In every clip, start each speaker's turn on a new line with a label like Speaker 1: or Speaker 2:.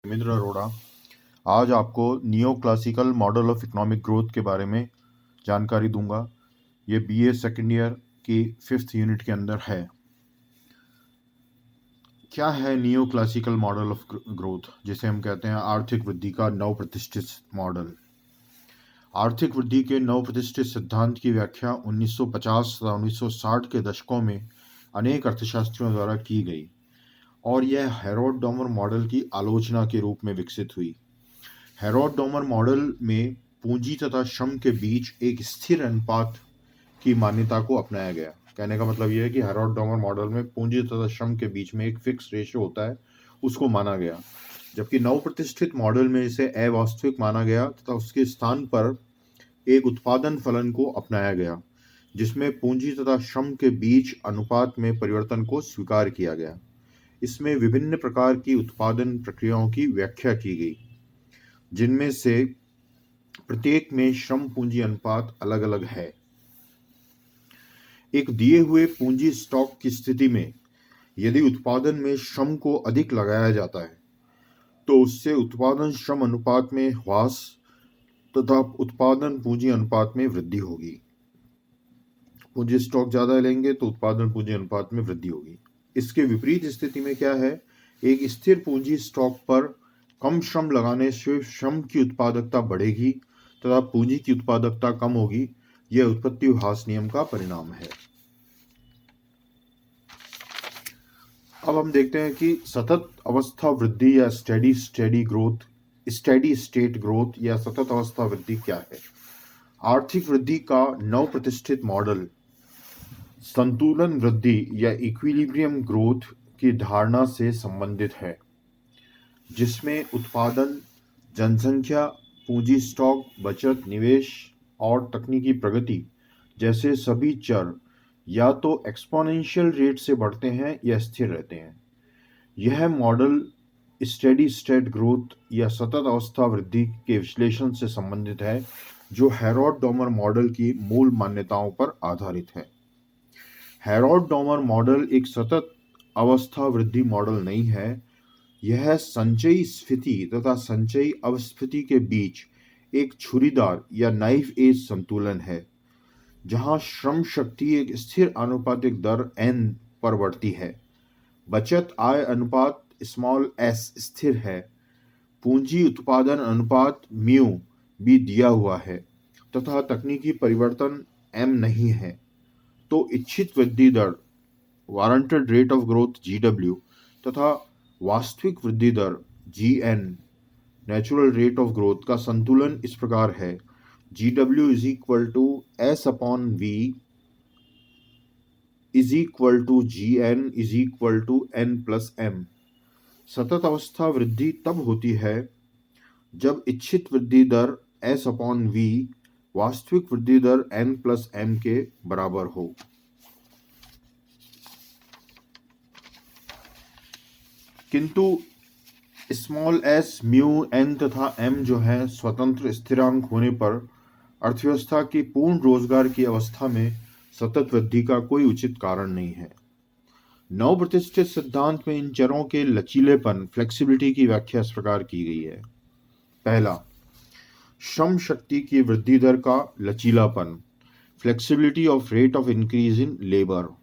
Speaker 1: धर्मेंद्र अरोड़ा आज आपको neo classical model of economic growth के बारे में जानकारी दूंगा। ये बीए सेकेंड ईयर की 5th यूनिट के अंदर है। क्या है neo classical model of growth, जिसे हम कहते हैं आर्थिक वृद्धि का नव प्रतिष्ठित मॉडल। आर्थिक वृद्धि के नव प्रतिष्ठित सिद्धांत की व्याख्या 1950 तथा 1960 के दशकों में अनेक अर्थशास्त्रियों द्वारा की गई और यह हेरोड डॉमर मॉडल की आलोचना के रूप में विकसित हुई। हेरोड डॉमर मॉडल में पूंजी तथा श्रम के बीच एक स्थिर अनुपात की मान्यता को अपनाया गया। कहने का मतलब यह है कि हेरोड डॉमर मॉडल में पूंजी तथा श्रम के बीच में एक फिक्स रेशियो होता है, उसको माना गया, जबकि नव प्रतिष्ठित मॉडल में इसे अवास्तविक माना गया तथा उसके स्थान पर एक उत्पादन फलन को अपनाया गया, जिसमें पूंजी तथा श्रम के बीच अनुपात में परिवर्तन को स्वीकार किया गया। इसमें विभिन्न प्रकार की उत्पादन प्रक्रियाओं की व्याख्या की गई, जिनमें से प्रत्येक में श्रम पूंजी अनुपात अलग अलग है। एक दिए हुए पूंजी स्टॉक की स्थिति में यदि उत्पादन में श्रम को अधिक लगाया जाता है तो उससे उत्पादन श्रम अनुपात में ह्रास तथा उत्पादन पूंजी अनुपात में वृद्धि होगी। पूंजी स्टॉक ज्यादा लेंगे तो उत्पादन पूंजी अनुपात में वृद्धि होगी। इसके विपरीत स्थिति में क्या है, एक स्थिर पूंजी स्टॉक पर कम श्रम लगाने से श्रम की उत्पादकता बढ़ेगी तथा पूंजी की उत्पादकता कम होगी। यह उत्पत्ति ह्रास नियम का परिणाम है। अब हम देखते हैं कि सतत अवस्था वृद्धि या स्टेडी स्टेट ग्रोथ या सतत अवस्था वृद्धि क्या है। आर्थिक वृद्धि का नव प्रतिष्ठित मॉडल संतुलन वृद्धि या इक्विलिब्रियम ग्रोथ की धारणा से संबंधित है, जिसमें उत्पादन, जनसंख्या, पूंजी स्टॉक, बचत, निवेश और तकनीकी प्रगति जैसे सभी चर या तो एक्सपोनेंशियल रेट से बढ़ते हैं या स्थिर रहते हैं। यह मॉडल स्टेडी स्टेट ग्रोथ या सतत अवस्था वृद्धि के विश्लेषण से संबंधित है, जो हेरोड डॉमर मॉडल की मूल मान्यताओं पर आधारित है। हेरोड डॉमर मॉडल एक सतत अवस्था वृद्धि मॉडल नहीं है। यह संचयी स्फीति तथा संचयी अवस्थिति के बीच एक छुरीदार या नाइफ एज संतुलन है, जहां श्रम शक्ति एक स्थिर आनुपातिक दर n पर बढ़ती है, बचत आय अनुपात स्मॉल s स्थिर है, पूंजी उत्पादन अनुपात म्यू भी दिया हुआ है तथा तकनीकी परिवर्तन m नहीं है। तो इच्छित वृद्धि दर warranted rate of growth GW तथा वास्तविक वृद्धि दर GN natural rate of growth का संतुलन इस प्रकार है: GW is equal to S upon V is equal to GN is equal to N plus M। सतत अवस्था वृद्धि तब होती है जब इच्छित वृद्धि दर S अपॉन V वास्तविक वृद्धि दर N प्लस M के बराबर हो। किंतु स्मॉल s, म्यू, n तथा m जो है स्वतंत्र स्थिरांक होने पर अर्थव्यवस्था की पूर्ण रोजगार की अवस्था में सतत वृद्धि का कोई उचित कारण नहीं है। नव प्रतिष्ठित सिद्धांत में इन चरों के लचीलेपन फ्लेक्सिबिलिटी की व्याख्या इस प्रकार की गई है। पहला, श्रम शक्ति की वृद्धि दर का लचीलापन, flexibility of rate of increase in labour.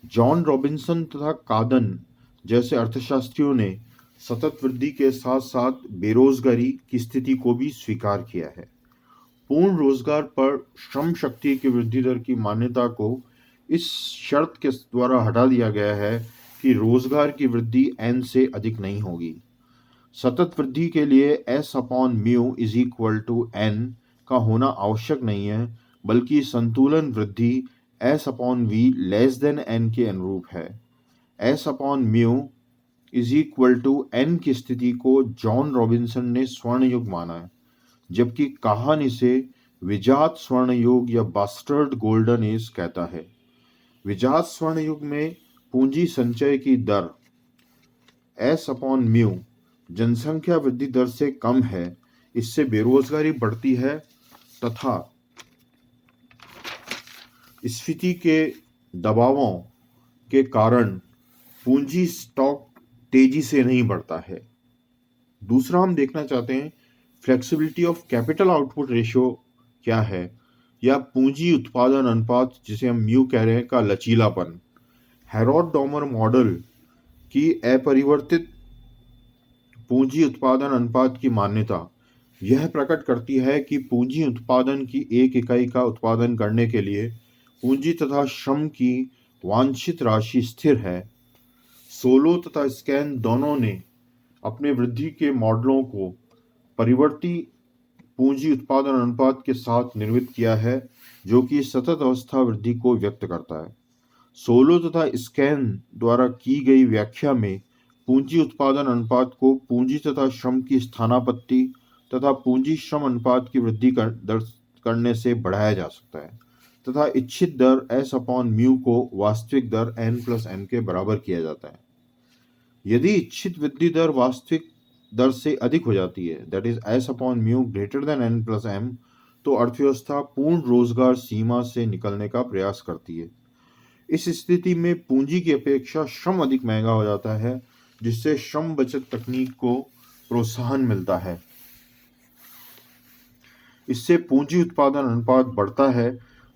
Speaker 1: John Robinson तथा कादन जैसे अर्थशास्त्रियों ने सतत वृद्धि के साथ साथ बेरोजगारी की स्थिति को भी स्वीकार किया है। पूर्ण रोजगार पर श्रम शक्ति की वृद्धि दर की मान्यता को इस शर्त के द्वारा हटा दिया गया है कि रोजगार की वृद्धि n से अधिक नहीं होगी। सतत वृद्धि के लिए S upon mu is equal to n का होना आवश्यक नहीं है, बल्कि संतुलन वृद्धि S upon V less than n के अनुरूप है। S upon mu is equal to n की स्थिति को जॉन रॉबिन्सन ने स्वर्ण युग माना है, जबकि काहन इसे विजात स्वर्ण युग या बास्टर्ड गोल्डन एज कहता है। विजात स्वर्ण युग में पूंजी संचय की दर S अपॉन म्यू जनसंख्या वृद्धि दर से कम है। इससे बेरोजगारी बढ़ती है तथा स्फीति के दबावों के कारण पूंजी स्टॉक तेजी से नहीं बढ़ता है। दूसरा हम देखना चाहते हैं flexibility of capital output ratio क्या है, या पूंजी उत्पादन अनुपात जिसे हम म्यू कह रहे हैं का लचीलापन। हेरोड डॉमर मॉडल की अपरिवर्तित पूंजी उत्पादन अनुपात की मान्यता यह प्रकट करती है कि पूंजी उत्पादन की एक इकाई का उत्पादन करने के लिए पूंजी तथा श्रम की वांछित राशि स्थिर है। सोलो तथा स्कैन दोनों ने अपने वृद्धि के मॉडलों को परिवर्ती पूंजी उत्पादन अनुपात के साथ निर्मित किया है, जो कि सतत अवस्था वृद्धि को व्यक्त करता है। सोलो तथा स्कैन द्वारा की गई व्याख्या में पूंजी उत्पादन अनुपात को पूंजी तथा श्रम की स्थानापत्ति तथा पूंजी श्रम अनुपात की वृद्धि करने से बढ़ाया जा सकता है, तथा इच्छित दर S अपॉन म्यू को वास्तविक दर N प्लस M के बराबर किया जाता है। यदि इच्छित वृद्धि दर वास्तविक दर से अधिक हो जाती है, that is S upon mu greater than N plus M, तो अर्थव्यवस्था पूर्ण रोजगार सीमा से निकलने का प्रयास करती है। इस स्थिति में पूंजी की अपेक्षा श्रम अधिक महंगा हो जाता है, जिससे श्रम बचत तकनीक को प्रोत्साहन मिलता है। इससे पूंजी उत्पादन अनुपात बढ़ता है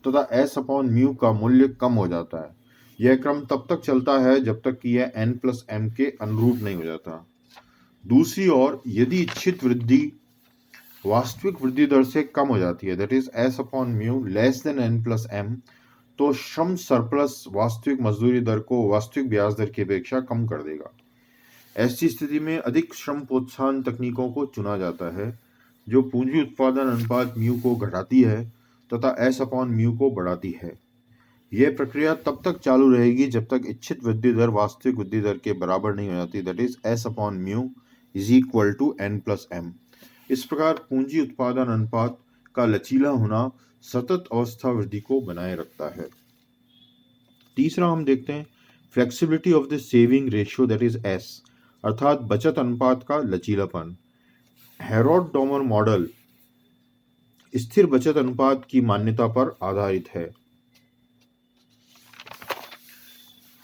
Speaker 1: तथा S अपॉन म्यू का मूल्य कम हो जाता है। यह क्रम तब तक चलता है जब तक कि यह N प्लस M के अनुरूप नहीं हो जाता। दूसरी ओर यदि इच्छित वृद्धि वास्तविक वृद्धि दर से कम हो जाती है, that is S upon mu less than N plus M, तो श्रम सरप्लस वास्तविक मजदूरी दर को वास्तविक ब्याज दर की अपेक्षा कम कर देगा। ऐसी स्थिति में अधिक श्रम प्रोत्साहन तकनीकों को चुना जाता है, जो पूंजी उत्पादन अनुपात म्यू को घटाती है तथा S अपॉन म्यू को बढ़ाती है। यह प्रक्रिया तब तक चालू रहेगी जब तक इच्छित वृद्धि दर वास्तविक वृद्धि दर के बराबर नहीं हो जाती, that is S upon mu is equal to N plus M। इस प्रकार पूंजी उत्पादन अनुपात का लचीला होना सतत अवस्था वृद्धि को बनाए रखता है। तीसरा हम देखते हैं flexibility of the saving ratio, that is S, अर्थात बचत अनुपात का लचीलापन। हेरोड डॉमर मॉडल स्थिर बचत अनुपात की मान्यता पर आधारित है।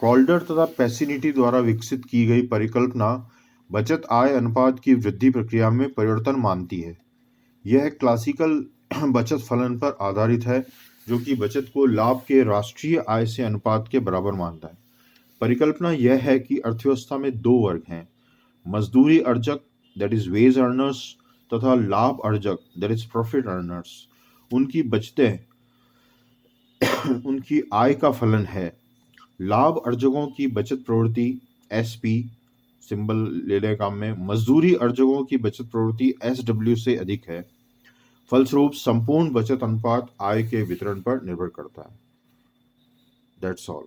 Speaker 1: कॉल्डर तथा पैसिनिटी द्वारा विकसित की गई परिकल्पना बचत आय अनुपात की वृद्धि प्रक्रिया में परिवर्तन मानती है। यह क्लासिकल बचत फलन पर आधारित है, जो कि बचत को लाभ के राष्ट्रीय आय से अनुपात के बराबर मानता है। परिकल्पना यह है कि अर्थव्यवस्था में दो वर्ग हैं, मजदूरी Arjak that is veg earners तथा लाभ Arjak that is profit earners. उनकी बचतें उनकी आय का फलन है। लाभ अर्जकों की बचत प्रवृत्ति SP सिंबल लेने काम में, मजदूरी अर्जकों की बचत प्रवृत्ति SW से अधिक है। फलस्वरूप संपूर्ण बचत अनुपात आय के वितरण पर निर्भर करता है। That's all.